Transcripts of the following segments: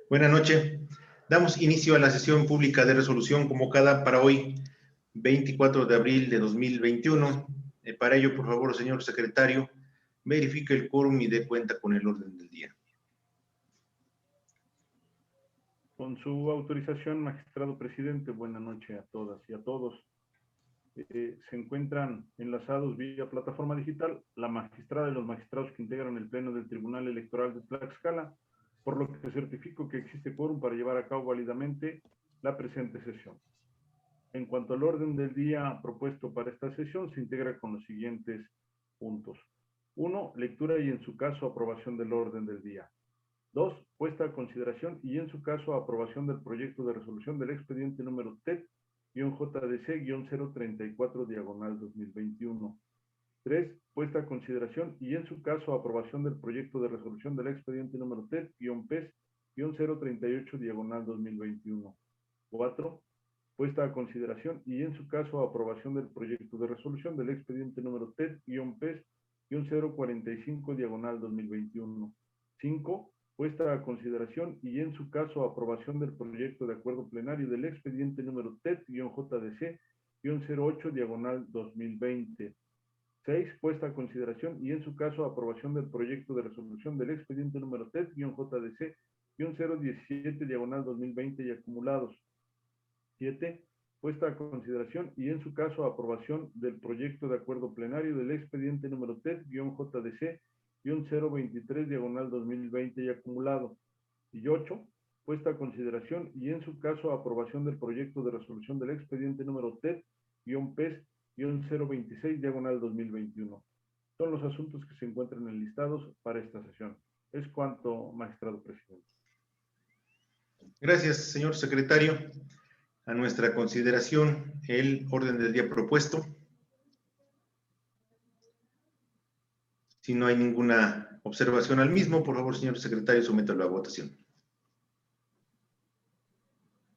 Buenas noches. Damos inicio a la sesión pública de resolución convocada para hoy, 24 de abril de 2021. Para ello, por favor, señor secretario, verifique el quórum y dé cuenta con el orden del día. Con su autorización, magistrado presidente, buenas noches a todas y a todos. Se encuentran enlazados vía plataforma digital la magistrada y los magistrados que integran el Pleno del Tribunal Electoral de Tlaxcala, por lo que certifico que existe quórum para llevar a cabo válidamente la presente sesión. En cuanto al orden del día propuesto para esta sesión, se integra con los siguientes puntos. 1. Lectura y en su caso aprobación del orden del día. 2. Puesta a consideración y en su caso aprobación del proyecto de resolución del expediente número TED-JDC-034-2021. 3. Puesta a consideración y en su caso aprobación del proyecto de resolución del expediente número TED-PES-038-2021. 4. Puesta a consideración y en su caso aprobación del proyecto de resolución del expediente número TED-PES-045-2021. 5. Puesta a consideración y en su caso aprobación del proyecto de acuerdo plenario del expediente número TED-JDC-08-2020. 6. Puesta a consideración y en su caso aprobación del proyecto de resolución del expediente número TED-JDC-017-2020 y acumulados. 7. Puesta a consideración y en su caso aprobación del proyecto de acuerdo plenario del expediente número TED-JDC-023-2020 y acumulado. Y 8. Puesta a consideración y en su caso aprobación del proyecto de resolución del expediente número TED-PES-026-2021. Son los asuntos que se encuentran enlistados para esta sesión. Es cuanto, magistrado presidente. Gracias, señor secretario. A nuestra consideración, el orden del día propuesto. Si no hay ninguna observación al mismo, por favor, señor secretario, sométalo a votación.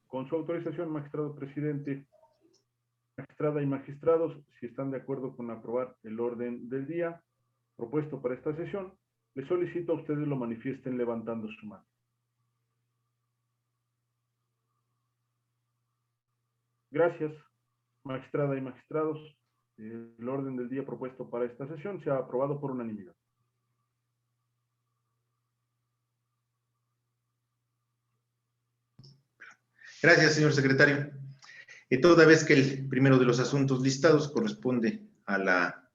Con su autorización, magistrado presidente, magistrada y magistrados, si están de acuerdo con aprobar el orden del día propuesto para esta sesión, les solicito a ustedes lo manifiesten levantando su mano. Gracias, magistrada y magistrados. El orden del día propuesto para esta sesión se ha aprobado por unanimidad. Gracias, señor secretario. Toda vez que el primero de los asuntos listados corresponde a la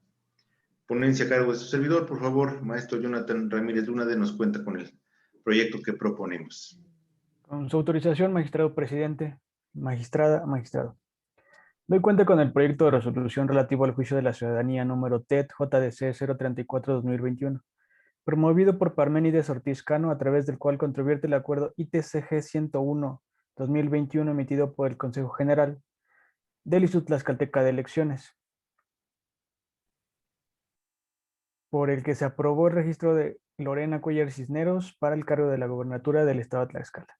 ponencia a cargo de su servidor, por favor, maestro Jonathan Ramírez Luna, nos cuenta con el proyecto que proponemos. Con su autorización, magistrado presidente, magistrada, magistrado. Doy cuenta con el proyecto de resolución relativo al juicio de la ciudadanía número TED-JDC 034-2021, promovido por Parménides Ortiz Cano, a través del cual controvierte el acuerdo ITCG 101-2021 emitido por el Consejo General del Instituto Tlaxcalteca de Elecciones, por el que se aprobó el registro de Lorena Cuellar Cisneros para el cargo de la gobernatura del estado de Tlaxcala,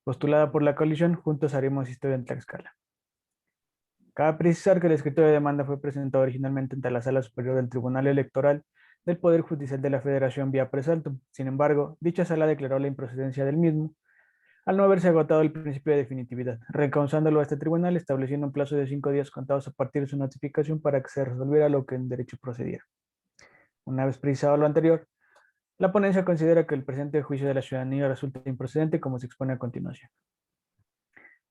postulada por la coalición Juntos Haremos Historia en Tlaxcala. Cabe precisar que el escrito de demanda fue presentado originalmente ante la Sala Superior del Tribunal Electoral del Poder Judicial de la Federación vía presaltum. Sin embargo, dicha sala declaró la improcedencia del mismo, al no haberse agotado el principio de definitividad, recausándolo a este tribunal, estableciendo un plazo de 5 días contados a partir de su notificación para que se resolviera lo que en derecho procediera. Una vez precisado lo anterior, la ponencia considera que el presente juicio de la ciudadanía resulta improcedente, como se expone a continuación.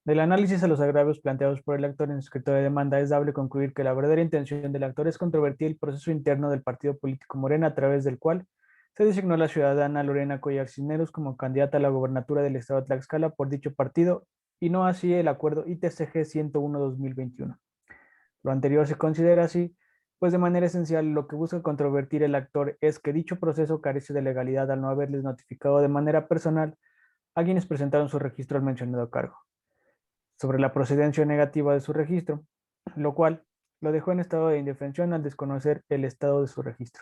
Del análisis a los agravios planteados por el actor en su escrito de demanda, es dable concluir que la verdadera intención del actor es controvertir el proceso interno del partido político Morena, a través del cual se designó a la ciudadana Lorena Cuellar Cisneros como candidata a la gobernatura del estado de Tlaxcala por dicho partido, y no así el acuerdo ITCG 101-2021. Lo anterior se considera así, pues de manera esencial lo que busca controvertir el actor es que dicho proceso carece de legalidad al no haberles notificado de manera personal a quienes presentaron su registro al mencionado cargo sobre la procedencia negativa de su registro, lo cual lo dejó en estado de indefensión al desconocer el estado de su registro.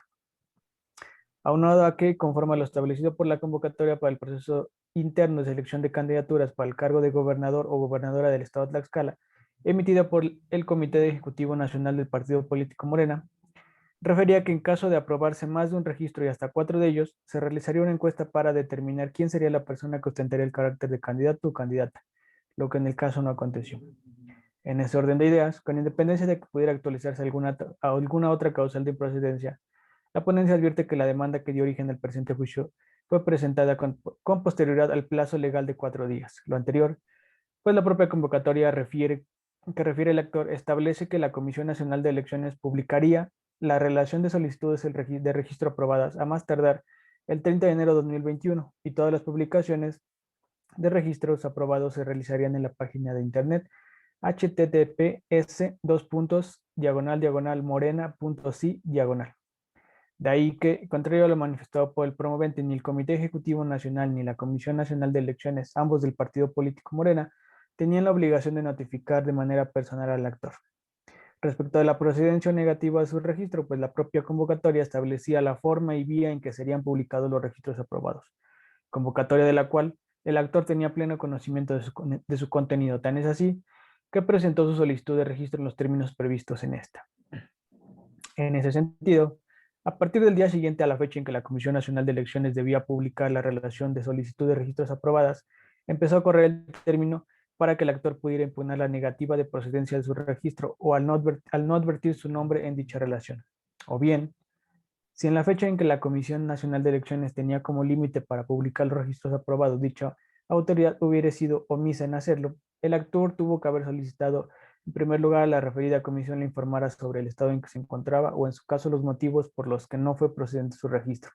Aunado a que, conforme a lo establecido por la convocatoria para el proceso interno de selección de candidaturas para el cargo de gobernador o gobernadora del estado de Tlaxcala, emitida por el Comité Ejecutivo Nacional del Partido Político Morena, refería que en caso de aprobarse más de un registro y hasta 4 de ellos, se realizaría una encuesta para determinar quién sería la persona que ostentaría el carácter de candidato o candidata, lo que en el caso no aconteció. En ese orden de ideas, con independencia de que pudiera actualizarse alguna otra causal de improcedencia, la ponencia advierte que la demanda que dio origen al presente juicio fue presentada con posterioridad al plazo legal de 4 días. Lo anterior, pues la propia convocatoria que refiere el actor establece que la Comisión Nacional de Elecciones publicaría la relación de solicitudes de registro aprobadas a más tardar el 30 de enero de 2021 y todas las publicaciones de registros aprobados se realizarían en la página de internet https://morena.si/. De ahí que, contrario a lo manifestado por el promovente, ni el Comité Ejecutivo Nacional ni la Comisión Nacional de Elecciones, ambos del partido político Morena, tenían la obligación de notificar de manera personal al actor. Respecto a la procedencia negativa de su registro, pues la propia convocatoria establecía la forma y vía en que serían publicados los registros aprobados, convocatoria de la cual el actor tenía pleno conocimiento de su contenido, tan es así que presentó su solicitud de registro en los términos previstos en esta. En ese sentido, a partir del día siguiente a la fecha en que la Comisión Nacional de Elecciones debía publicar la relación de solicitud de registros aprobadas, empezó a correr el término para que el actor pudiera impugnar la negativa de procedencia de su registro o al no advertir su nombre en dicha relación. O bien, si en la fecha en que la Comisión Nacional de Elecciones tenía como límite para publicar los registros aprobados dicha autoridad hubiera sido omisa en hacerlo, el actor tuvo que haber solicitado en primer lugar a la referida comisión le informara sobre el estado en que se encontraba o en su caso los motivos por los que no fue procedente su registro.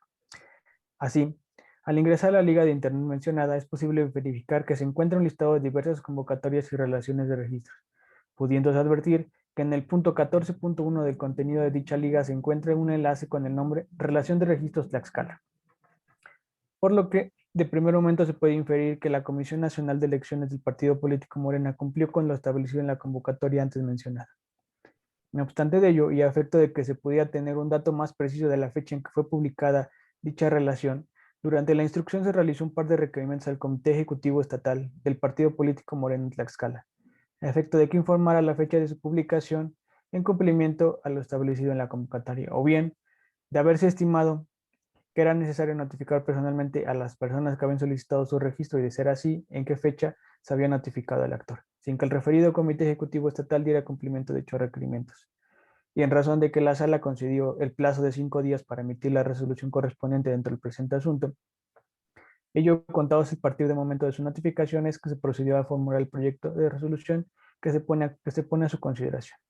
Así, al ingresar a la liga de internet mencionada es posible verificar que se encuentra un listado de diversas convocatorias y relaciones de registros, pudiéndose advertir que en el punto 14.1 del contenido de dicha liga se encuentra un enlace con el nombre Relación de Registros Tlaxcala. Por lo que de primer momento se puede inferir que la Comisión Nacional de Elecciones del Partido Político Morena cumplió con lo establecido en la convocatoria antes mencionada. No obstante de ello, y a efecto de que se pudiera tener un dato más preciso de la fecha en que fue publicada dicha relación, durante la instrucción se realizó un par de requerimientos al Comité Ejecutivo Estatal del Partido Político Morena en Tlaxcala, a efecto de que informara la fecha de su publicación en cumplimiento a lo establecido en la convocatoria, o bien de haberse estimado que era necesario notificar personalmente a las personas que habían solicitado su registro y de ser así, en qué fecha se había notificado al actor, sin que el referido Comité Ejecutivo Estatal diera cumplimiento de dichos requerimientos. Y en razón de que la sala concedió el plazo de 5 días para emitir la resolución correspondiente dentro del presente asunto, ello contados a partir del momento de su notificación es que se procedió a formular el proyecto de resolución que se pone a su consideración,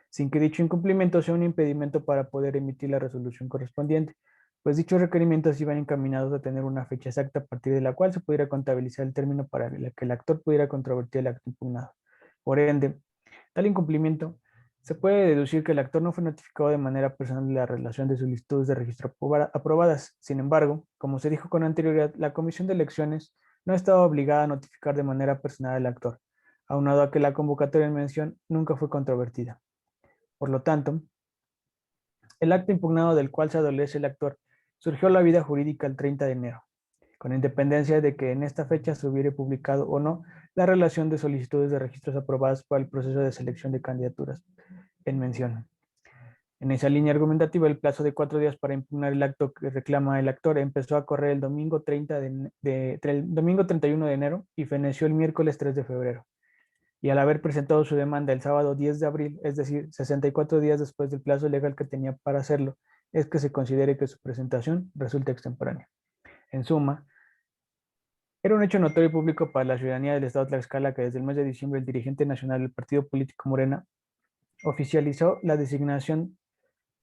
sin que dicho incumplimiento sea un impedimento para poder emitir la resolución correspondiente, pues dichos requerimientos iban encaminados a tener una fecha exacta a partir de la cual se pudiera contabilizar el término para que el actor pudiera controvertir el acto impugnado. Por ende, tal incumplimiento se puede deducir que el actor no fue notificado de manera personal de la relación de solicitudes de registro aprobadas. Sin embargo, como se dijo con anterioridad, la Comisión de Elecciones no estaba obligada a notificar de manera personal al actor, aunado a que la convocatoria en mención nunca fue controvertida. Por lo tanto, el acto impugnado del cual se adolece el actor surgió a la vida jurídica el 30 de enero, con independencia de que en esta fecha se hubiera publicado o no la relación de solicitudes de registros aprobadas para el proceso de selección de candidaturas en mención. En esa línea argumentativa, el plazo de 4 días para impugnar el acto que reclama el actor empezó a correr el domingo 31 de enero y feneció el miércoles 3 de febrero. Y al haber presentado su demanda el sábado 10 de abril, es decir, 64 días después del plazo legal que tenía para hacerlo, es que se considere que su presentación resulta extemporánea. En suma, era un hecho notorio y público para la ciudadanía del estado de Tlaxcala que desde el mes de diciembre el dirigente nacional del partido político Morena oficializó la designación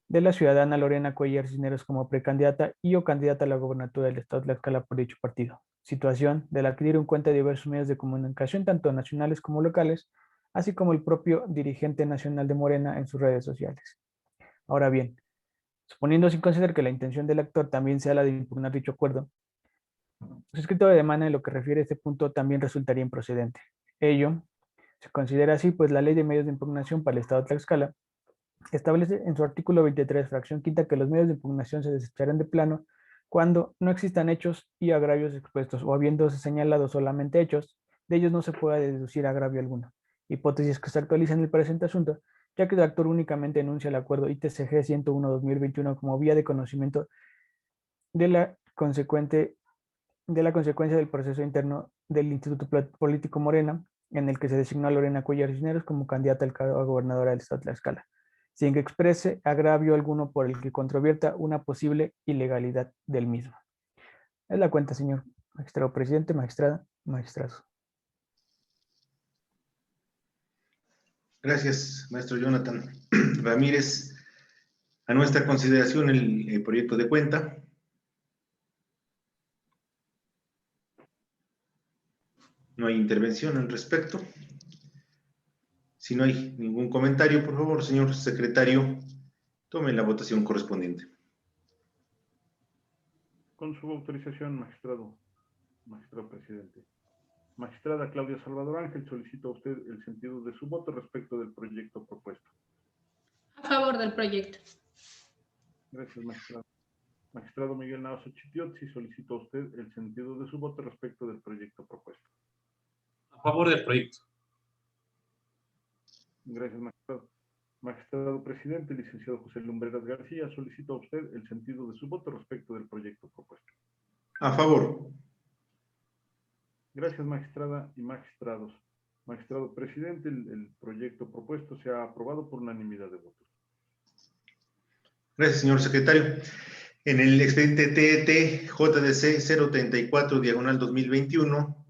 de la ciudadana Lorena Cuellar Cisneros como precandidata y o candidata a la gobernatura del estado de Tlaxcala por dicho partido, situación de la que dieron cuenta diversos medios de comunicación, tanto nacionales como locales, así como el propio dirigente nacional de Morena en sus redes sociales. Ahora bien, suponiendo sin considerar que la intención del actor también sea la de impugnar dicho acuerdo, su escrito de demanda en lo que refiere a este punto también resultaría improcedente. Ello se considera así, pues la Ley de Medios de Impugnación para el Estado de Tlaxcala establece en su artículo 23, fracción quinta, que los medios de impugnación se desecharán de plano cuando no existan hechos y agravios expuestos o habiéndose señalado solamente hechos, de ellos no se pueda deducir agravio alguno. Hipótesis que se actualizan en el presente asunto, ya que el actor únicamente enuncia el acuerdo ITCG 101-2021 como vía de conocimiento de la consecuencia del proceso interno del Instituto Político Morena, en el que se designó a Lorena Cuellar Cisneros como candidata al cargo a gobernadora del estado de Tlaxcala, sin que exprese agravio alguno por el que controvierta una posible ilegalidad del mismo. Es la cuenta, señor magistrado presidente, magistrada, magistrados. Gracias, maestro Jonathan Ramírez. A nuestra consideración el proyecto de cuenta. No hay intervención al respecto. Si no hay ningún comentario, por favor, señor secretario, tome la votación correspondiente. Con su autorización, magistrado presidente. Magistrada Claudia Salvador Ángel, solicito a usted el sentido de su voto respecto del proyecto propuesto. A favor del proyecto. Gracias, magistrado. Magistrado Miguel Navazo Chitiotzi, solicito a usted el sentido de su voto respecto del proyecto propuesto. A favor del proyecto. Gracias, magistrado. Magistrado presidente, licenciado José Lumbreras García, solicito a usted el sentido de su voto respecto del proyecto propuesto. A favor. Gracias, magistrada y magistrados. Magistrado presidente, el proyecto propuesto se ha aprobado por unanimidad de votos. Gracias, señor secretario. En el expediente TET JDC 034/2021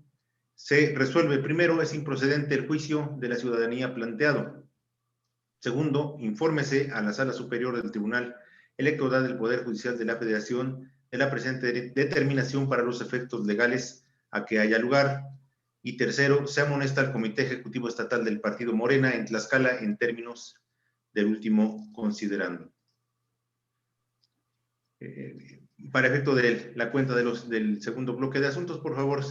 se resuelve: primero, es improcedente el juicio de la ciudadanía planteado. Segundo, infórmese a la Sala Superior del Tribunal Electoral del Poder Judicial de la Federación de la presente determinación para los efectos legales a que haya lugar. Y tercero, se amonesta al Comité Ejecutivo Estatal del Partido Morena en Tlaxcala en términos del último considerando. Para efecto de la cuenta del segundo bloque de asuntos, por favor,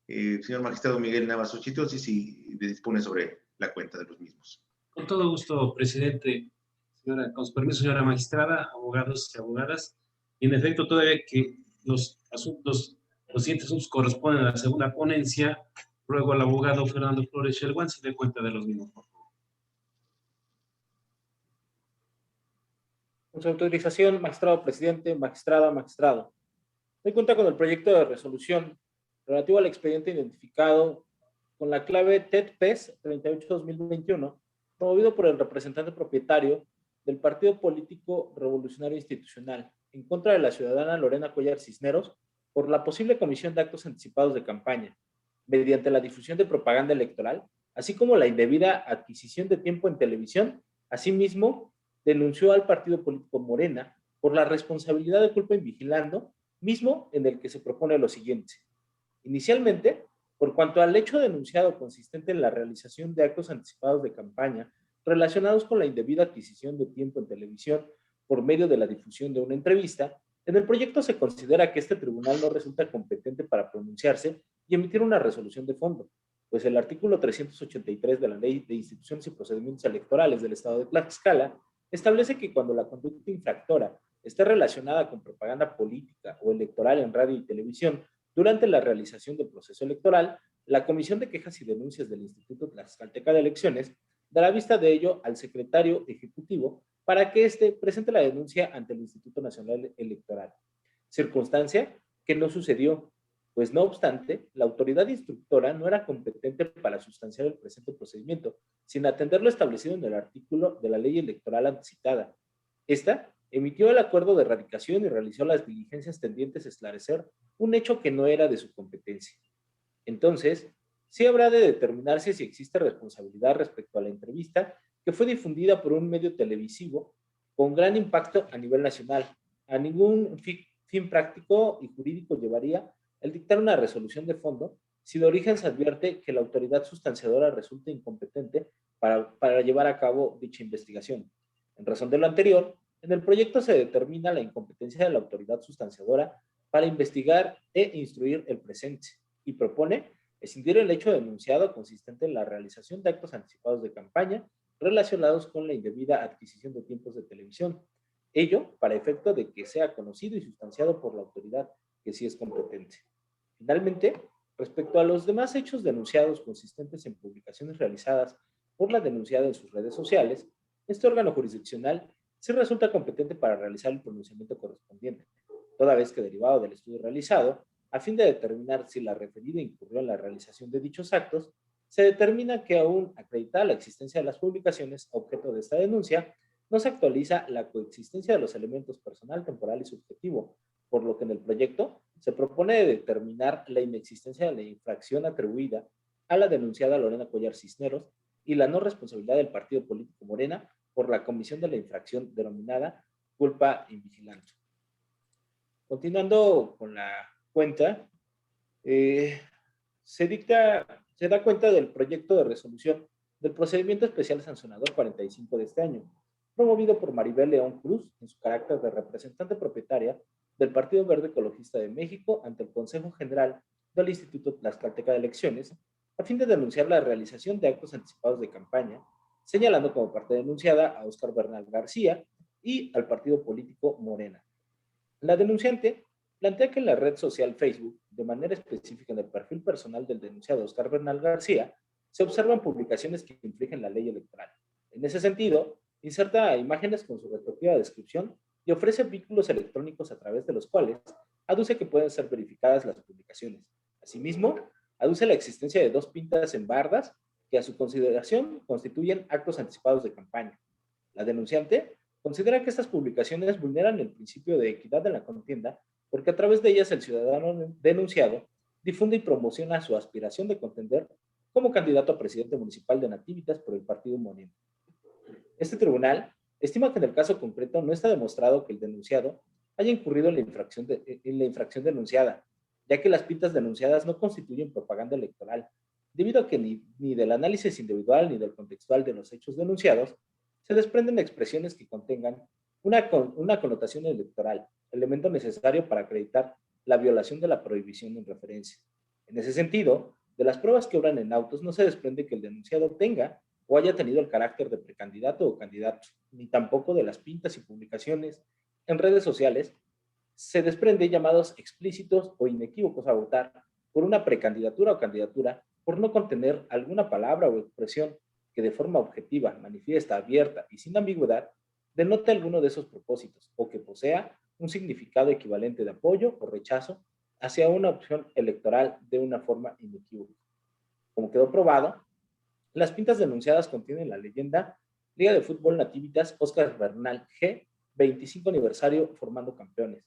señor magistrado Miguel Navazo Chitiotzi, si dispone sobre la cuenta de los mismos. Con todo gusto, presidente. Señora, con su permiso, señora magistrada, abogados y abogadas. Y en efecto, todavía que los siguientes asuntos corresponden a la segunda ponencia, ruego al abogado Fernando Flores Sherwan se dé cuenta de los mismos, por favor. Con su autorización, magistrado presidente, magistrada, magistrado. Doy cuenta con el proyecto de resolución relativo al expediente identificado con la clave TET-PES 38-2021, promovido por el representante propietario del Partido Político Revolucionario Institucional en contra de la ciudadana Lorena Cuellar Cisneros por la posible comisión de actos anticipados de campaña, mediante la difusión de propaganda electoral, así como la indebida adquisición de tiempo en televisión. Asimismo, denunció al Partido Político Morena por la responsabilidad de culpa en vigilando, mismo en el que se propone lo siguiente. Inicialmente, por cuanto al hecho denunciado consistente en la realización de actos anticipados de campaña relacionados con la indebida adquisición de tiempo en televisión por medio de la difusión de una entrevista, en el proyecto se considera que este tribunal no resulta competente para pronunciarse y emitir una resolución de fondo, pues el artículo 383 de la Ley de Instituciones y Procedimientos Electorales del Estado de Tlaxcala establece que cuando la conducta infractora esté relacionada con propaganda política o electoral en radio y televisión durante la realización del proceso electoral, la Comisión de Quejas y Denuncias del Instituto Tlaxcalteca de Elecciones dará vista de ello al secretario ejecutivo para que éste presente la denuncia ante el Instituto Nacional Electoral. Circunstancia que no sucedió, pues no obstante, la autoridad instructora no era competente para sustanciar el presente procedimiento, sin atender lo establecido en el artículo de la ley electoral antecitada. Esta emitió el acuerdo de erradicación y realizó las diligencias tendientes a esclarecer un hecho que no era de su competencia. Entonces, sí habrá de determinarse si existe responsabilidad respecto a la entrevista que fue difundida por un medio televisivo con gran impacto a nivel nacional. A ningún fin práctico y jurídico llevaría el dictar una resolución de fondo si de origen se advierte que la autoridad sustanciadora resulta incompetente para llevar a cabo dicha investigación. En razón de lo anterior, en el proyecto se determina la incompetencia de la autoridad sustanciadora para investigar e instruir el presente y propone escindir el hecho denunciado consistente en la realización de actos anticipados de campaña relacionados con la indebida adquisición de tiempos de televisión. Ello para efecto de que sea conocido y sustanciado por la autoridad que sí es competente. Finalmente, respecto a los demás hechos denunciados consistentes en publicaciones realizadas por la denunciada en sus redes sociales, este órgano jurisdiccional sí resulta competente para realizar el pronunciamiento correspondiente, toda vez que derivado del estudio realizado, a fin de determinar si la referida incurrió en la realización de dichos actos, se determina que aún acreditada la existencia de las publicaciones objeto de esta denuncia, no se actualiza la coexistencia de los elementos personal, temporal y subjetivo, por lo que en el proyecto se propone determinar la inexistencia de la infracción atribuida a la denunciada Lorena Cuellar Cisneros y la no responsabilidad del partido político Morena por la comisión de la infracción denominada culpa invigilancia. Continuando con la cuenta, se da cuenta del proyecto de resolución del procedimiento especial sancionador 45 de este año, promovido por Maribel León Cruz en su carácter de representante propietaria del Partido Verde Ecologista de México ante el Consejo General del Instituto Tlaxcalteca de Elecciones, a fin de denunciar la realización de actos anticipados de campaña, señalando como parte denunciada a Óscar Bernal García y al partido político Morena. La denunciante plantea que en la red social Facebook, de manera específica en el perfil personal del denunciado Óscar Bernal García, se observan publicaciones que infringen la ley electoral. En ese sentido, inserta imágenes con su respectiva descripción y ofrece vínculos electrónicos a través de los cuales aduce que pueden ser verificadas las publicaciones. Asimismo, aduce la existencia de 2 pintas en bardas que a su consideración constituyen actos anticipados de campaña. La denunciante considera que estas publicaciones vulneran el principio de equidad en la contienda porque a través de ellas el ciudadano denunciado difunde y promociona su aspiración de contender como candidato a presidente municipal de Nativitas por el partido Morena. Este tribunal estima que en el caso concreto no está demostrado que el denunciado haya incurrido en la infracción denunciada, ya que las pintas denunciadas no constituyen propaganda electoral, debido a que ni del análisis individual ni del contextual de los hechos denunciados se desprenden expresiones que contengan una connotación electoral, elemento necesario para acreditar la violación de la prohibición en referencia. En ese sentido, de las pruebas que obran en autos no se desprende que el denunciado tenga o haya tenido el carácter de precandidato o candidato, ni tampoco de las pintas y publicaciones en redes sociales se desprende llamados explícitos o inequívocos a votar por una precandidatura o candidatura por no contener alguna palabra o expresión que de forma objetiva, manifiesta, abierta y sin ambigüedad denote alguno de esos propósitos o que posea un significado equivalente de apoyo o rechazo hacia una opción electoral de una forma inequívoca. Como quedó probado, las pintas denunciadas contienen la leyenda Liga de Fútbol Nativitas Óscar Bernal G, 25 aniversario formando campeones,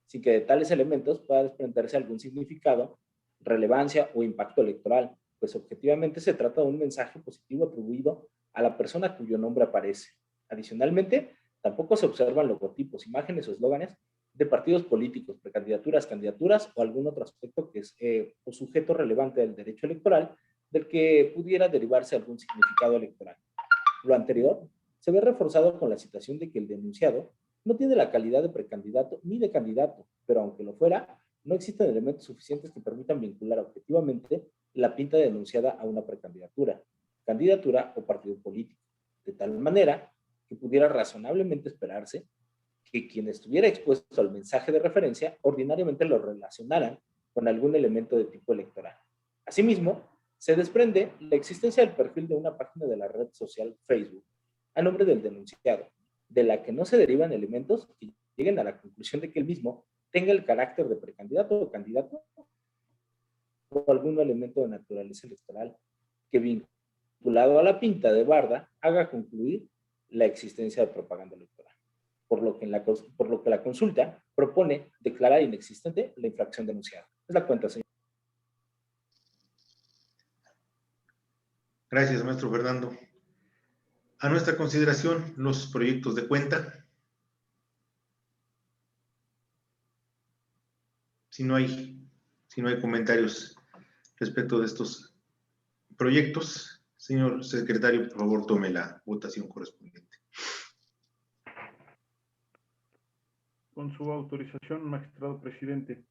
sin que de tales elementos pueda desprenderse algún significado, relevancia o impacto electoral, pues objetivamente se trata de un mensaje positivo atribuido a la persona cuyo nombre aparece. Adicionalmente, tampoco se observan logotipos, imágenes o eslóganes de partidos políticos, precandidaturas, candidaturas o algún otro aspecto que es o sujeto relevante del derecho electoral del que pudiera derivarse algún significado electoral. Lo anterior se ve reforzado con la situación de que el denunciado no tiene la calidad de precandidato ni de candidato, pero aunque lo fuera, no existen elementos suficientes que permitan vincular objetivamente la pinta denunciada a una precandidatura, candidatura o partido político, de tal manera que pudiera razonablemente esperarse que quien estuviera expuesto al mensaje de referencia ordinariamente lo relacionaran con algún elemento de tipo electoral. Asimismo, se desprende la existencia del perfil de una página de la red social Facebook a nombre del denunciado, de la que no se derivan elementos que lleguen a la conclusión de que el mismo tenga el carácter de precandidato o candidato o algún elemento de naturaleza electoral que vinculado a la pinta de barda haga concluir la existencia de propaganda electoral. Por lo que la consulta propone declarar inexistente la infracción denunciada. Es la cuenta, señor. Gracias, maestro Fernando. A nuestra consideración, los proyectos de cuenta. Si no hay comentarios respecto de estos proyectos, señor secretario, por favor, tome la votación correspondiente. Con su autorización, magistrado presidente.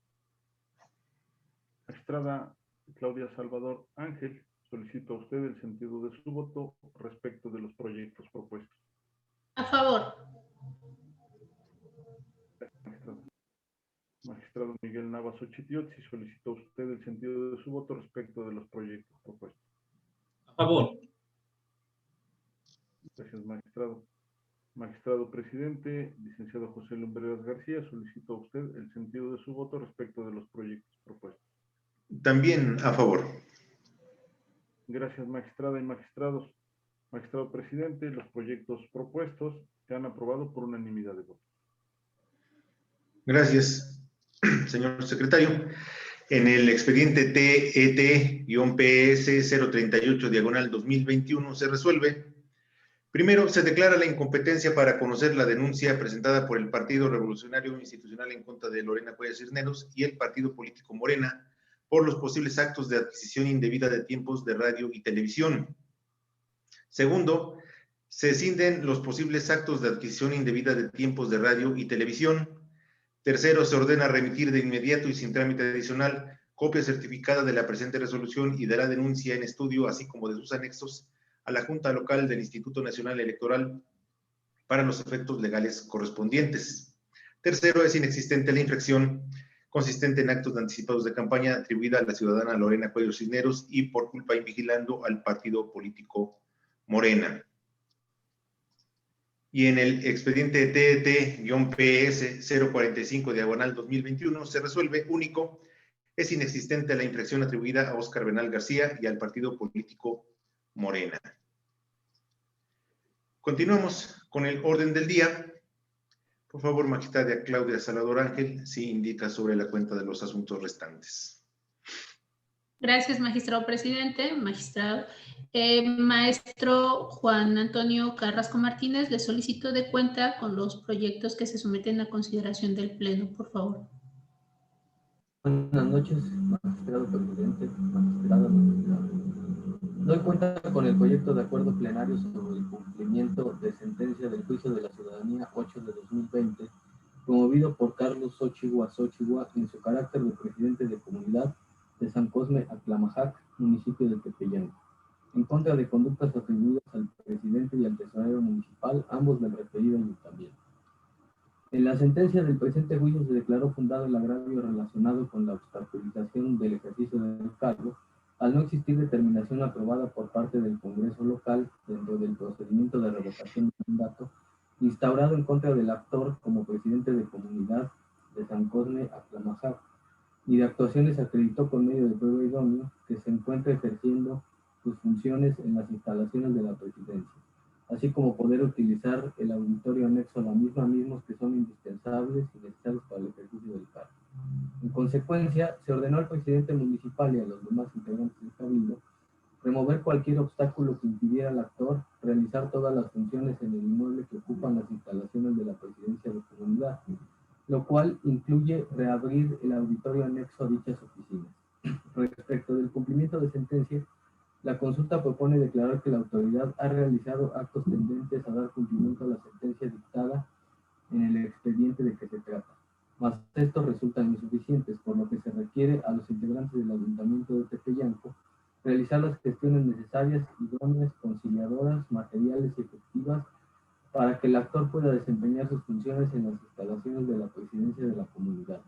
Magistrada Claudia Salvador Ángel, solicito a usted el sentido de su voto respecto de los proyectos propuestos. A favor. Magistrado Miguel Navas Ochitiotzi, solicito a usted el sentido de su voto respecto de los proyectos propuestos. A favor. Gracias, magistrado. Magistrado presidente, licenciado José Lumbreras García, solicito a usted el sentido de su voto respecto de los proyectos propuestos. También a favor. Gracias, magistrada y magistrados. Magistrado presidente, los proyectos propuestos se han aprobado por unanimidad de votos. Gracias, señor secretario. En el expediente TET-PS038-2021 se resuelve. Primero, se declara la incompetencia para conocer la denuncia presentada por el Partido Revolucionario Institucional en contra de Lorena Cuellar Cisneros y el partido político Morena por los posibles actos de adquisición indebida de tiempos de radio y televisión. Segundo, se escinden los posibles actos de adquisición indebida de tiempos de radio y televisión. Tercero, se ordena remitir de inmediato y sin trámite adicional copia certificada de la presente resolución y de la denuncia en estudio, así como de sus anexos, a la Junta Local del Instituto Nacional Electoral para los efectos legales correspondientes. Tercero, es inexistente la infracción consistente en actos de anticipados de campaña atribuida a la ciudadana Lorena Cuellar Cisneros y por culpa invigilando al partido político Morena. Y en el expediente TET-PS045-2021 se resuelve único, es inexistente la infracción atribuida a Óscar Bernal García y al partido político Morena. Continuamos con el orden del día. Por favor, magistrada Claudia Salvador Ángel, si indica sobre la cuenta de los asuntos restantes. Gracias, magistrado presidente. Magistrado. Maestro Juan Antonio Carrasco Martínez, le solicito de cuenta con los proyectos que se someten a consideración del Pleno, por favor. Buenas noches, magistrado presidente, magistrada, magistrado. Doy cuenta con el proyecto de acuerdo plenario sobre el cumplimiento de sentencia del juicio de la ciudadanía 8 de 2020, promovido por Carlos Xochitl Xochitl en su carácter de presidente de comunidad de San Cosme Aclamajac, municipio de Tepeyanco, en contra de conductas atribuidas al presidente y al tesorero municipal, ambos del referido ayuntamiento. En la sentencia del presente juicio se declaró fundado el agravio relacionado con la obstaculización del ejercicio del cargo, al no existir determinación aprobada por parte del Congreso local dentro del procedimiento de revocación de mandato, instaurado en contra del actor como presidente de comunidad de San Cosme Aclamajac, y de actuaciones acreditó con medio de prueba idóneo que se encuentra ejerciendo sus funciones en las instalaciones de la presidencia, así como poder utilizar el auditorio anexo a la misma, mismos que son indispensables y necesarios para el ejercicio del cargo. En consecuencia, se ordenó al presidente municipal y a los demás integrantes del cabildo remover cualquier obstáculo que impidiera al actor realizar todas las funciones en el inmueble que ocupan las instalaciones de la presidencia de comunidad, lo cual incluye reabrir el auditorio anexo a dichas oficinas. Respecto del cumplimiento de sentencia, la consulta propone declarar que la autoridad ha realizado actos tendentes a dar cumplimiento a la sentencia dictada en el expediente de que se trata, mas estos resultan insuficientes, por lo que se requiere a los integrantes del Ayuntamiento de Tepeyanco realizar las gestiones necesarias, idóneas, conciliadoras, materiales y efectivas para que el actor pueda desempeñar sus funciones en las instalaciones de la presidencia de la comunidad,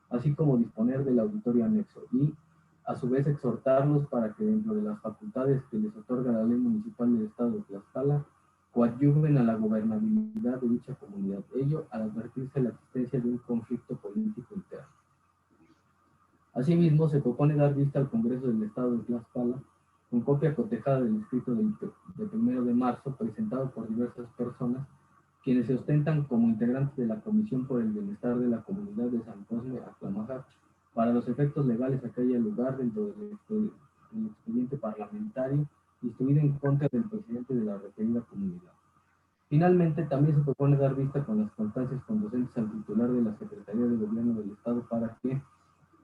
así como disponer del auditorio anexo y, a su vez, exhortarlos para que dentro de las facultades que les otorga la ley municipal del Estado de Tlaxcala, coadyuven a la gobernabilidad de dicha comunidad, ello al advertirse la existencia de un conflicto político interno. Asimismo, se propone dar vista al Congreso del Estado de Tlaxcala con copia cotejada del escrito de 1 de marzo presentado por diversas personas quienes se ostentan como integrantes de la Comisión por el Bienestar de la Comunidad de San Cosme Aclamajac para los efectos legales a que haya lugar dentro del expediente parlamentario instruido en contra del presidente de la referida comunidad. Finalmente, también se propone dar vista con las constancias conducentes al titular de la Secretaría de Gobierno del Estado para que,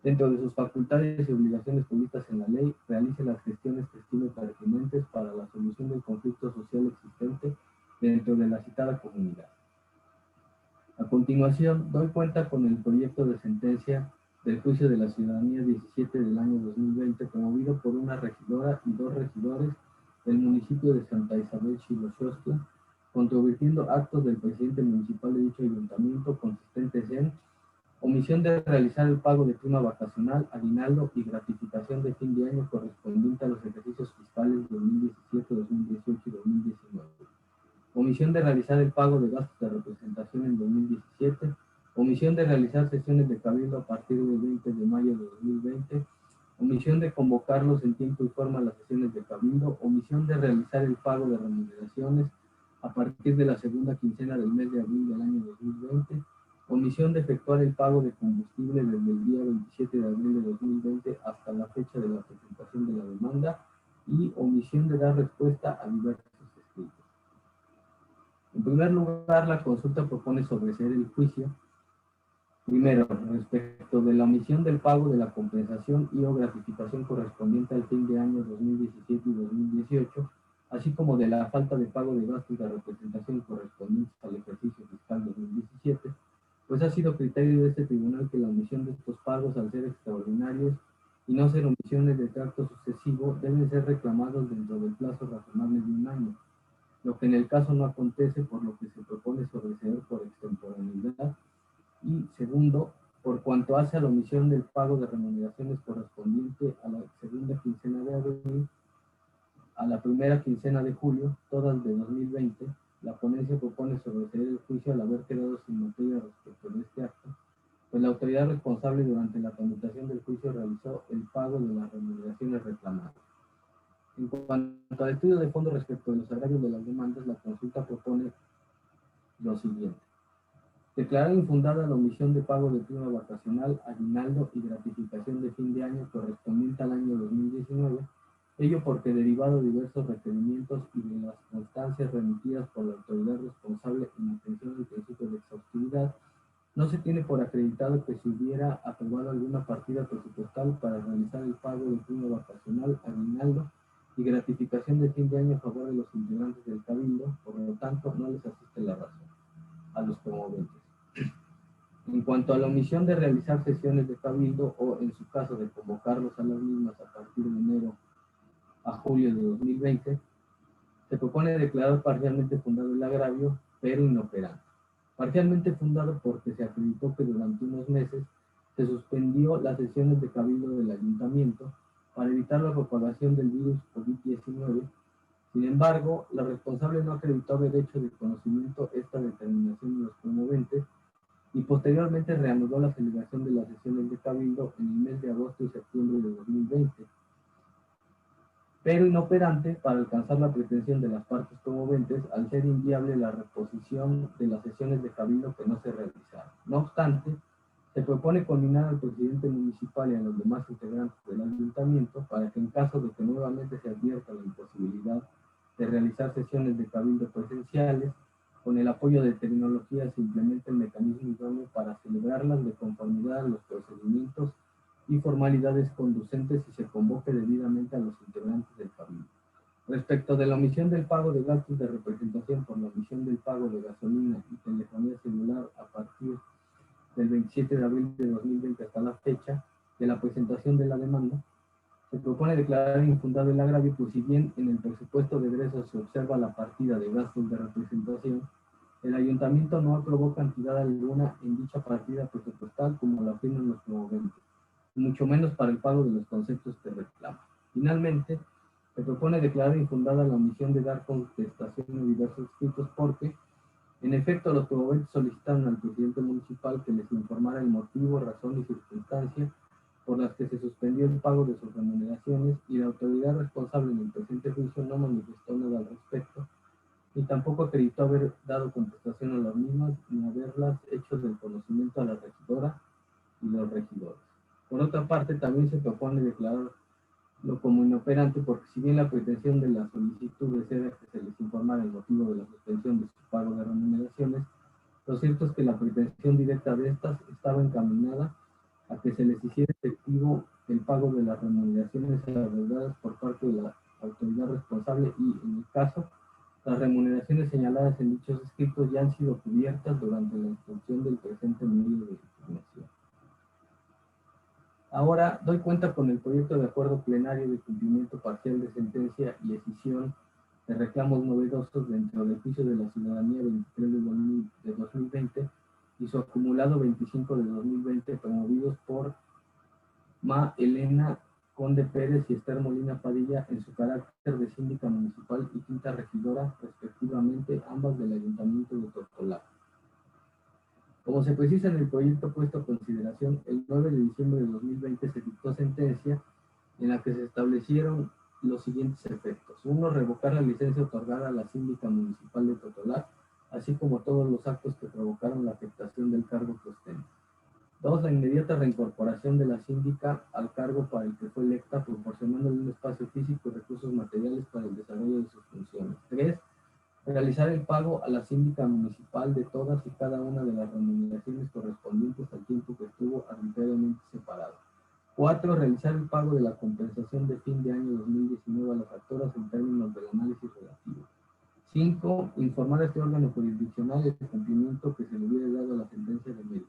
dentro de sus facultades y obligaciones previstas en la ley, realice las gestiones que estime pertinentes para la solución del conflicto social existente dentro de la citada comunidad. A continuación, doy cuenta con el proyecto de sentencia del juicio de la ciudadanía 17 del año 2020, promovido por una regidora y 2 regidores del municipio de Santa Isabel Xiloxostla, controvirtiendo actos del presidente municipal de dicho ayuntamiento consistentes en omisión de realizar el pago de prima vacacional, aguinaldo y gratificación de fin de año correspondiente a los ejercicios fiscales 2017, 2018 y 2019. omisión de realizar el pago de gastos de representación en 2017, omisión de realizar sesiones de cabildo a partir del 20 de mayo de 2020, omisión de convocarlos en tiempo y forma a las sesiones de cabildo, omisión de realizar el pago de remuneraciones a partir de la segunda quincena del mes de abril del año 2020, omisión de efectuar el pago de combustible desde el día 27 de abril de 2020 hasta la fecha de la presentación de la demanda y omisión de dar respuesta a diversos escritos. En primer lugar, la consulta propone sobreseer el juicio. Primero, respecto de la omisión del pago de la compensación y o gratificación correspondiente al fin de año 2017 y 2018, así como de la falta de pago de gastos de representación correspondientes al ejercicio fiscal 2017, pues ha sido criterio de este tribunal que la omisión de estos pagos, al ser extraordinarios y no ser omisiones de tracto sucesivo, deben ser reclamados dentro del plazo razonable de un año, lo que en el caso no acontece, por lo que se propone sobreseer por extemporaneidad. Y segundo, por cuanto hace a la omisión del pago de remuneraciones correspondiente a la segunda quincena de abril, a la primera quincena de julio, todas de 2020, la ponencia propone sobreseer el juicio al haber quedado sin materia respecto de este acto, pues la autoridad responsable durante la tramitación del juicio realizó el pago de las remuneraciones reclamadas. En cuanto al estudio de fondo respecto de los agravios de las demandas, la consulta propone lo siguiente. Declarar infundada la omisión de pago de prima vacacional, aguinaldo y gratificación de fin de año correspondiente al año 2019, ello porque derivado de diversos requerimientos y de las constancias remitidas por la autoridad responsable en atención al principio de exhaustividad, no se tiene por acreditado que se hubiera aprobado alguna partida presupuestal para realizar el pago de prima vacacional, aguinaldo y gratificación de fin de año a favor de los integrantes del Cabildo, por lo tanto no les asiste la razón a los promoventes. En cuanto a la omisión de realizar sesiones de cabildo o, en su caso, de convocarlos a las mismas a partir de enero a julio de 2020, se propone declarar parcialmente fundado el agravio, pero inoperante. Parcialmente fundado porque se acreditó que durante unos meses se suspendió las sesiones de cabildo del ayuntamiento para evitar la propagación del virus COVID-19. Sin embargo, la responsable no acreditó haber hecho de conocimiento esta determinación de los promoventes y posteriormente reanudó la celebración de las sesiones de cabildo en el mes de agosto y septiembre de 2020, pero inoperante para alcanzar la pretensión de las partes promoventes al ser inviable la reposición de las sesiones de cabildo que no se realizaron. No obstante, se propone conminar al presidente municipal y a los demás integrantes del ayuntamiento para que en caso de que nuevamente se advierta la imposibilidad de realizar sesiones de cabildo presenciales, con el apoyo de tecnología se implemente el mecanismo idóneo para celebrarlas de conformidad a los procedimientos y formalidades conducentes y se convoque debidamente a los integrantes del cabildo. Respecto de la omisión del pago de gastos de representación por la omisión del pago de gasolina y telefonía celular a partir del 27 de abril de 2020 hasta la fecha de la presentación de la demanda, se propone declarar infundado el agravio, pues si bien en el presupuesto de egresos se observa la partida de gastos de representación, el ayuntamiento no aprobó cantidad alguna en dicha partida presupuestal como lo afirman los promoventes, mucho menos para el pago de los conceptos que reclama. Finalmente, se propone declarar infundada la omisión de dar contestación a diversos escritos porque, en efecto, los promoventes solicitaron al presidente municipal que les informara el motivo, razón y circunstancia por las que se suspendió el pago de sus remuneraciones y la autoridad responsable en el presente juicio no manifestó nada al respecto, ni tampoco acreditó haber dado contestación a las mismas ni haberlas hecho del conocimiento a la regidora y los regidores. Por otra parte, también se propone declararlo como inoperante porque si bien la pretensión de la solicitud era que se les informara el motivo de la suspensión de su pago de remuneraciones, lo cierto es que la pretensión directa de estas estaba encaminada a que se les hiciera efectivo el pago de las remuneraciones adeudadas por parte de la autoridad responsable y, en el caso, las remuneraciones señaladas en dichos escritos ya han sido cubiertas durante la instrucción del presente medio de información. Ahora doy cuenta con el proyecto de acuerdo plenario de cumplimiento parcial de sentencia y decisión de reclamos novedosos dentro del juicio de la ciudadanía 23 de 2020 y su acumulado 25 de 2020 promovidos por Ma Elena Conde Pérez y Esther Molina Padilla en su carácter de síndica municipal y quinta regidora, respectivamente, ambas del Ayuntamiento de Totolac. Como se precisa en el proyecto puesto a consideración, el 9 de diciembre de 2020 se dictó sentencia en la que se establecieron los siguientes efectos. 1. Revocar la licencia otorgada a la síndica municipal de Totolac, así como todos los actos que provocaron la afectación del cargo que ostenta. 2. La inmediata reincorporación de la síndica al cargo para el que fue electa, proporcionándole un espacio físico y recursos materiales para el desarrollo de sus funciones. 3. Realizar el pago a la síndica municipal de todas y cada una de las remuneraciones correspondientes al tiempo que estuvo arbitrariamente separado. 4. Realizar el pago de la compensación de fin de año 2019 a las actoras en términos del análisis relativo. 5. Informar a este órgano jurisdiccional el cumplimiento que se le hubiera dado a la sentencia de mérito,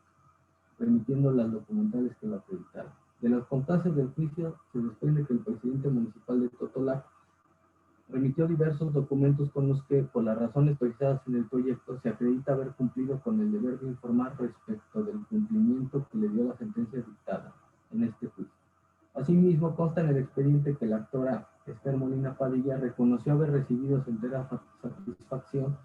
permitiendo las documentales que lo acreditaron. De las constancias del juicio se desprende que el presidente municipal de Totolac remitió diversos documentos con los que, por las razones precisadas en el proyecto, se acredita haber cumplido con el deber de informar respecto del cumplimiento que le dio la sentencia dictada en este juicio. Asimismo, consta en el expediente que la actora Esther Molina Padilla reconoció haber recibido su entera satisfacción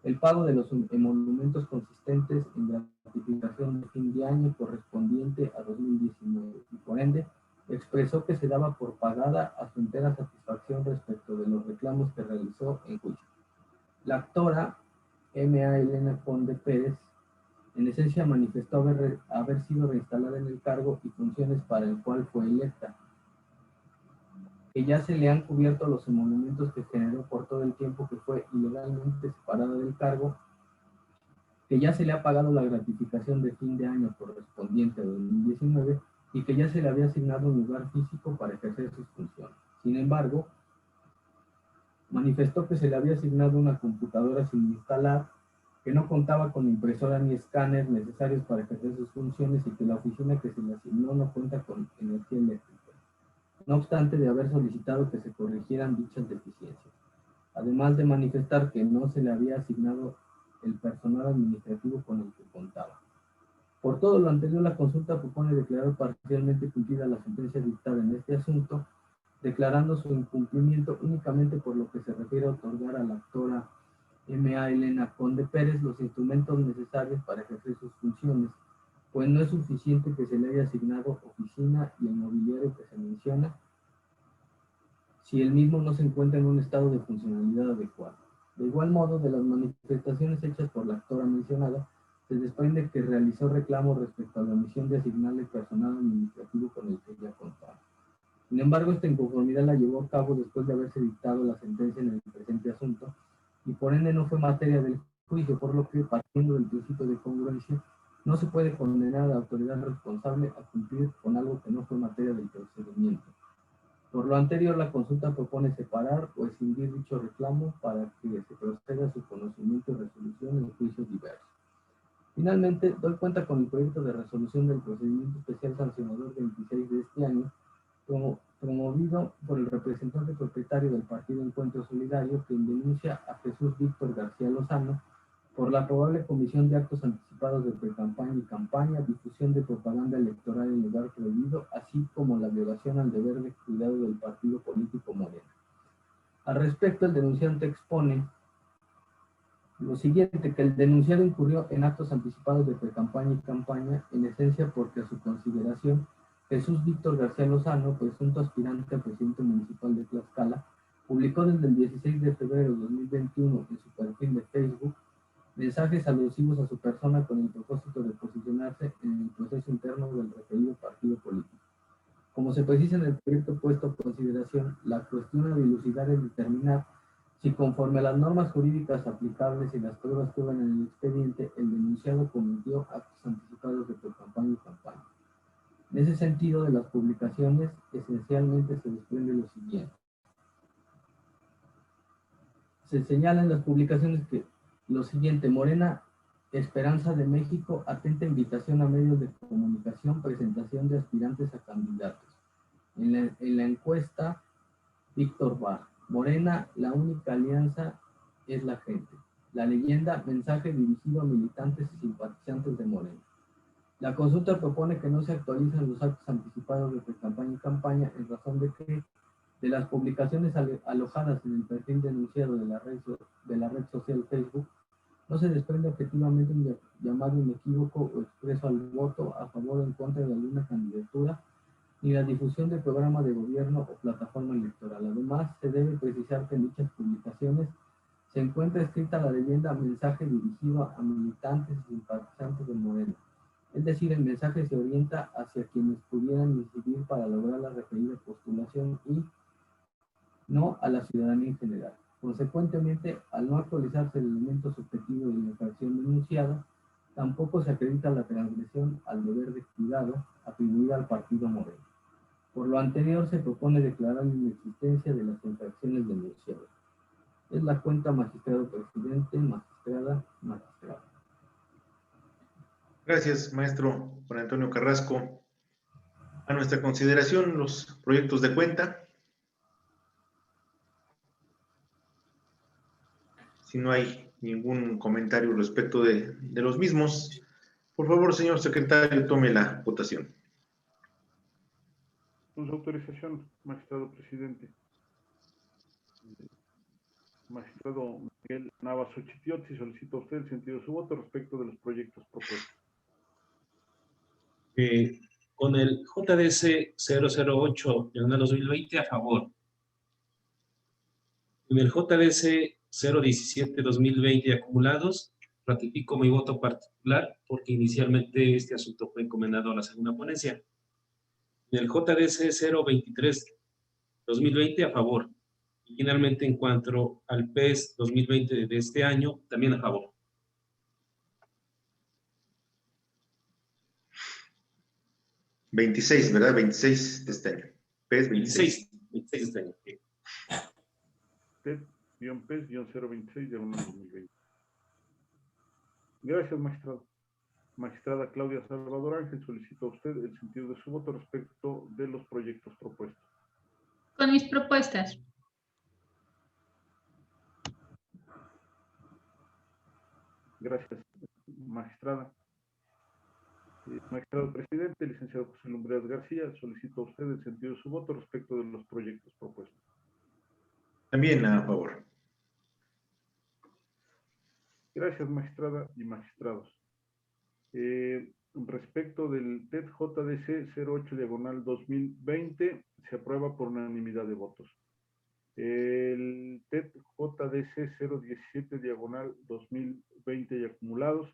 el pago de los emolumentos consistentes en gratificación de fin de año correspondiente a 2019 y, por ende, expresó que se daba por pagada a su entera satisfacción respecto de los reclamos que realizó en juicio. La actora M.A. Elena Conde Pérez, en esencia, manifestó haber sido reinstalada en el cargo y funciones para el cual fue electa, que ya se le han cubierto los emolumentos que generó por todo el tiempo que fue ilegalmente separada del cargo, que ya se le ha pagado la gratificación de fin de año correspondiente a 2019 y que ya se le había asignado un lugar físico para ejercer sus funciones. Sin embargo, manifestó que se le había asignado una computadora sin instalar, que no contaba con impresora ni escáner necesarios para ejercer sus funciones y que la oficina que se le asignó no cuenta con energía eléctrica, no obstante de haber solicitado que se corrigieran dichas deficiencias, además de manifestar que no se le había asignado el personal administrativo con el que contaba. Por todo lo anterior, la consulta propone declarar parcialmente cumplida la sentencia dictada en este asunto, declarando su incumplimiento únicamente por lo que se refiere a otorgar a la actora M.A. Elena Conde Pérez los instrumentos necesarios para ejercer sus funciones, pues no es suficiente que se le haya asignado oficina y el mobiliario que se menciona, si el mismo no se encuentra en un estado de funcionalidad adecuado. De igual modo, de las manifestaciones hechas por la actora mencionada, se desprende que realizó reclamos respecto a la omisión de asignarle personal administrativo con el que ya contaba. Sin embargo, esta inconformidad la llevó a cabo después de haberse dictado la sentencia en el presente asunto, y por ende no fue materia del juicio, por lo que, partiendo del principio de congruencia, no se puede condenar a la autoridad responsable a cumplir con algo que no fue materia del procedimiento. Por lo anterior, la consulta propone separar o escindir dicho reclamo para que se proceda a su conocimiento y resolución en juicios diversos. Finalmente, doy cuenta con el proyecto de resolución del procedimiento especial sancionador 26 de este año, promovido por el representante propietario del Partido Encuentro Solidario, quien denuncia a Jesús Víctor García Lozano por la probable comisión de actos anticipados de precampaña y campaña, difusión de propaganda electoral en lugar prohibido, así como la violación al deber de cuidado del partido político Morena. Al respecto, el denunciante expone lo siguiente, que el denunciado incurrió en actos anticipados de precampaña y campaña, en esencia porque a su consideración, Jesús Víctor García Lozano, presunto aspirante a presidente municipal de Tlaxcala, publicó desde el 16 de febrero de 2021 en su perfil de Facebook mensajes alusivos a su persona con el propósito de posicionarse en el proceso interno del referido partido político. Como se precisa en el proyecto puesto a consideración, la cuestión a dilucidar es determinar si, conforme a las normas jurídicas aplicables y las pruebas que van en el expediente, el denunciado cometió actos anticipados de precampaña y campaña. En ese sentido, de las publicaciones, esencialmente se desprende lo siguiente. Se señala en las publicaciones que lo siguiente: Morena, Esperanza de México, atenta invitación a medios de comunicación, presentación de aspirantes a candidatos. En la encuesta, Víctor Barr, Morena, la única alianza es la gente. La leyenda, mensaje dirigido a militantes y simpatizantes de Morena. La consulta propone que no se actualicen los actos anticipados de pre-campaña y campaña en razón de que de las publicaciones alojadas en el perfil denunciado de la red social Facebook no se desprende objetivamente un llamado inequívoco o expreso al voto a favor o en contra de alguna candidatura, ni la difusión de programa de gobierno o plataforma electoral. Además, se debe precisar que en dichas publicaciones se encuentra escrita la leyenda mensaje dirigido a militantes y simpatizantes del Moreno. Es decir, el mensaje se orienta hacia quienes pudieran incidir para lograr la referida postulación y no a la ciudadanía en general. Consecuentemente, al no actualizarse el elemento subjetivo de la infracción denunciada, tampoco se acredita la transgresión al deber de cuidado atribuida al partido Moreno. Por lo anterior, se propone declarar la inexistencia de las infracciones denunciadas. Es la cuenta, magistrado presidente, magistrada, magistrado. Gracias, maestro Juan Antonio Carrasco. A nuestra consideración, los proyectos de cuenta. Si no hay ningún comentario respecto de los mismos, por favor, señor secretario, tome la votación. Con su autorización, magistrado presidente. Magistrado Miguel Navas Ochitiotzi, solicito a usted el sentido de su voto respecto de los proyectos propuestos. Con el JDC 008-2020 a favor. En el JDC 017-2020 acumulados, ratifico mi voto particular porque inicialmente este asunto fue encomendado a la segunda ponencia. En el JDC 023-2020 a favor. Y finalmente, en cuanto al PES 2020 de este año, también a favor. 26, ¿verdad? 26 de este año. PES 26. 26 de este año. TED-PES-026 de 2020. Gracias, magistrado. Magistrada Claudia Salvador Ángel, solicito a usted el sentido de su voto respecto de los proyectos propuestos. Con mis propuestas. Gracias, magistrada. Magistrado presidente, licenciado José Lumbreras García, solicito a usted el sentido de su voto respecto de los proyectos propuestos. También a favor. Gracias, magistrada y magistrados. Respecto del TED-JDC 08-2020, se aprueba por unanimidad de votos. El TED-JDC 017-2020 y acumulados,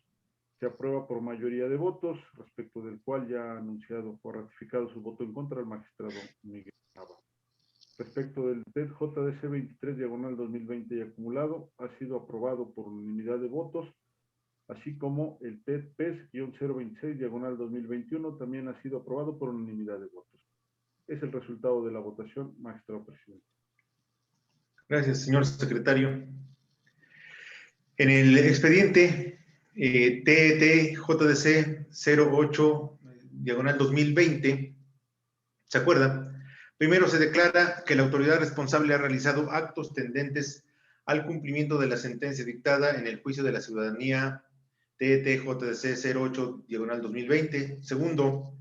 se aprueba por mayoría de votos, respecto del cual ya ha anunciado o ratificado su voto en contra el magistrado Miguel Nava. Respecto del TED-JDC 23-2020 y acumulado, ha sido aprobado por unanimidad de votos, así como el TED-PES-026-2021 también ha sido aprobado por unanimidad de votos. Es el resultado de la votación, magistrado presidente. Gracias, señor secretario. En el expediente TET-JDC 08-2020, ¿se acuerda? Primero se declara que la autoridad responsable ha realizado actos tendentes al cumplimiento de la sentencia dictada en el juicio de la ciudadanía TET-JDC 08-2020. Segundo,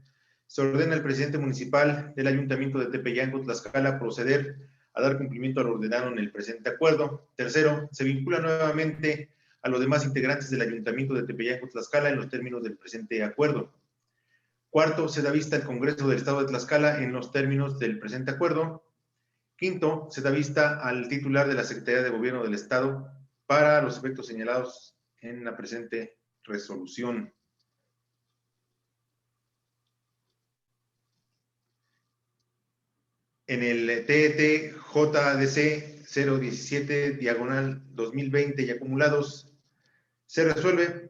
se ordena al presidente municipal del Ayuntamiento de Tepeyanco, Tlaxcala, proceder a dar cumplimiento a lo ordenado en el presente acuerdo. Tercero, se vincula nuevamente a los demás integrantes del Ayuntamiento de Tepeyanco, Tlaxcala en los términos del presente acuerdo. Cuarto, se da vista al Congreso del Estado de Tlaxcala en los términos del presente acuerdo. Quinto, se da vista al titular de la Secretaría de Gobierno del Estado para los efectos señalados en la presente resolución. En el TET-JDC 017-2020 y acumulados, se resuelve.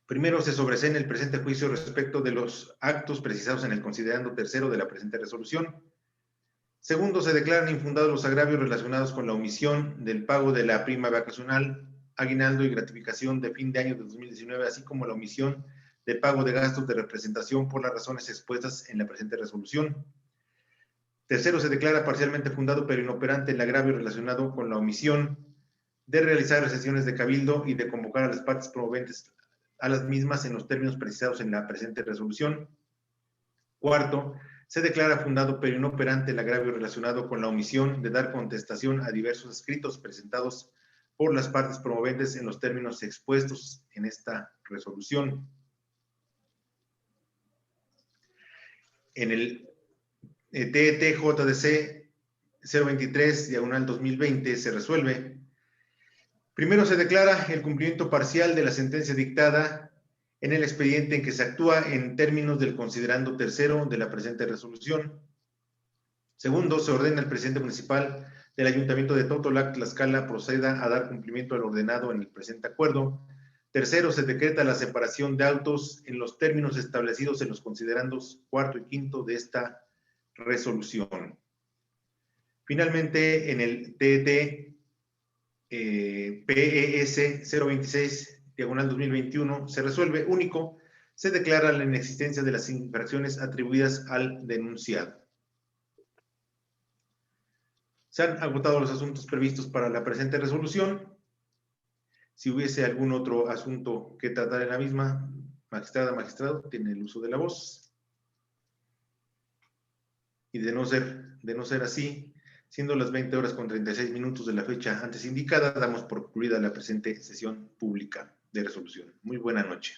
Primero, se sobresee en el presente juicio respecto de los actos precisados en el considerando tercero de la presente resolución. Segundo, se declaran infundados los agravios relacionados con la omisión del pago de la prima vacacional, aguinaldo y gratificación de fin de año de 2019, así como la omisión de pago de gastos de representación por las razones expuestas en la presente resolución. Tercero, se declara parcialmente fundado pero inoperante el agravio relacionado con la omisión de realizar sesiones de cabildo y de convocar a las partes promoventes a las mismas en los términos precisados en la presente resolución. Cuarto, se declara fundado pero inoperante el agravio relacionado con la omisión de dar contestación a diversos escritos presentados por las partes promoventes en los términos expuestos en esta resolución. En el TET-JDC 023/2020 se resuelve. Primero, se declara el cumplimiento parcial de la sentencia dictada en el expediente en que se actúa en términos del considerando tercero de la presente resolución. Segundo, se ordena al presidente municipal del Ayuntamiento de Totolac, Tlaxcala, proceda a dar cumplimiento al ordenado en el presente acuerdo. Tercero, se decreta la separación de autos en los términos establecidos en los considerandos cuarto y quinto de esta resolución. Finalmente, en el TET PES 026/2021 se resuelve único, se declara la inexistencia de las infracciones atribuidas al denunciado. Se han agotado los asuntos previstos para la presente resolución. Si hubiese algún otro asunto que tratar en la misma, magistrada, magistrado, tiene el uso de la voz. Y de no ser así, siendo las 20:36 de la fecha antes indicada, damos por concluida la presente sesión pública de resolución. Muy buena noche.